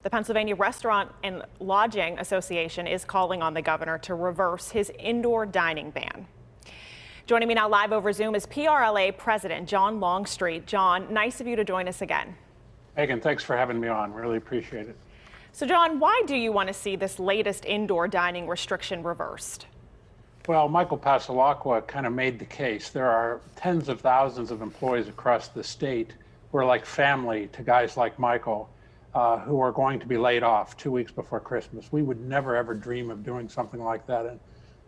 The Pennsylvania Restaurant and Lodging Association is calling on the governor to reverse his indoor dining ban. Joining me now live over Zoom is PRLA President John Longstreet. John, nice of you to join us again. Meghan, thanks for having me on. Really appreciate it. So, John, why do you want to see this latest indoor dining restriction reversed? Well, Michael Passalacqua kind of made the case. There are tens of thousands of employees across the state who are like family to guys like Michael, who are going to be laid off 2 weeks before Christmas. We would never, ever dream of doing something like that. And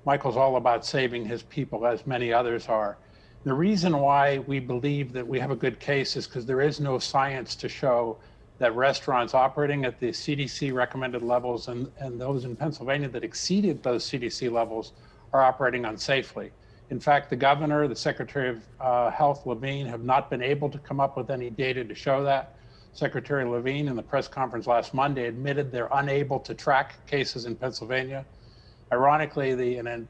Michael's all about saving his people, as many others are. The reason why we believe that we have a good case is because there is no science to show that restaurants operating at the CDC recommended levels and those in Pennsylvania that exceeded those CDC levels are operating unsafely. In fact, the governor, the Secretary of Health, Levine, have not been able to come up with any data to show that. Secretary Levine, in the press conference last Monday, admitted they're unable to track cases in Pennsylvania. Ironically, in a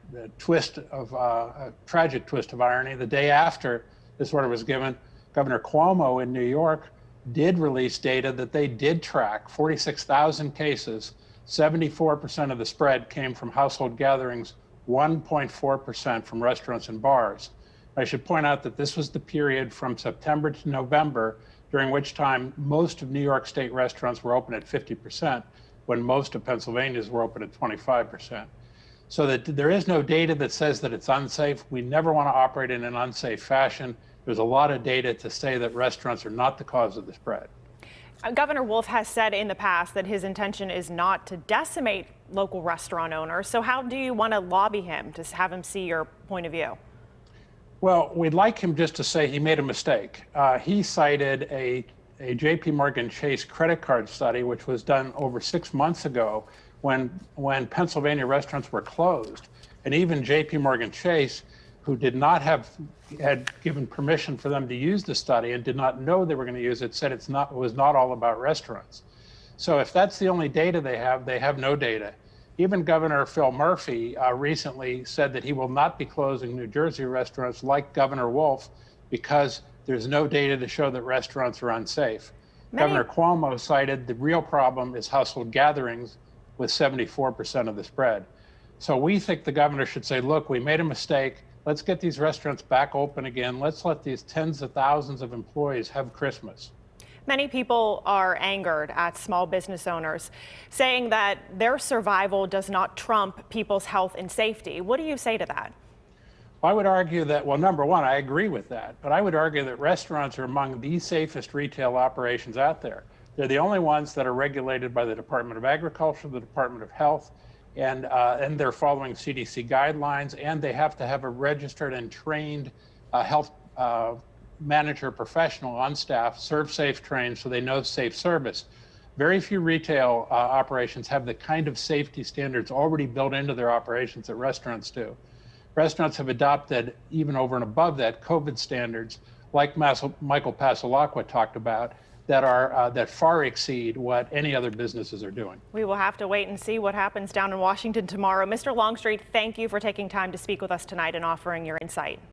tragic twist of irony, the day after this order was given, Governor Cuomo in New York did release data that they did track 46,000 cases. 74% of the spread came from household gatherings, 1.4% from restaurants and bars. I should point out that this was the period from September to November, during which time most of New York State restaurants were open at 50%, when most of Pennsylvania's were open at 25%. So that there is no data that says that it's unsafe. We never want to operate in an unsafe fashion. There's a lot of data to say that restaurants are not the cause of the spread. Governor Wolf has said in the past that his intention is not to decimate local restaurant owners. So how do you want to lobby him to have him see your point of view? Well, we'd like him just to say he made a mistake. He cited a JP Morgan Chase credit card study, which was done over 6 months ago when Pennsylvania restaurants were closed. And even JP Morgan Chase, who had given permission for them to use the study and did not know they were going to use it, said it was not all about restaurants. So if that's the only data they have no data. Even Governor Phil Murphy recently said that he will not be closing New Jersey restaurants like Governor Wolf because there's no data to show that restaurants are unsafe. Governor Cuomo cited the real problem is household gatherings with 74% of the spread. So we think the governor should say, look, we made a mistake. Let's get these restaurants back open again. Let's let these tens of thousands of employees have Christmas. Many people are angered at small business owners, saying that their survival does not trump people's health and safety. What do you say to that? I would argue that, well, number one, I agree with that, but I would argue that restaurants are among the safest retail operations out there. They're the only ones that are regulated by the Department of Agriculture, the Department of Health, and they're following CDC guidelines, and they have to have a registered and trained health manager professional on staff, serve safe trained, so they know safe service. Very few retail operations have the kind of safety standards already built into their operations that restaurants do. Restaurants have adopted, even over and above that, COVID standards, like Michael Passalacqua talked about, that far exceed what any other businesses are doing. We will have to wait and see what happens down in Washington tomorrow. Mr. Longstreet, thank you for taking time to speak with us tonight and offering your insight.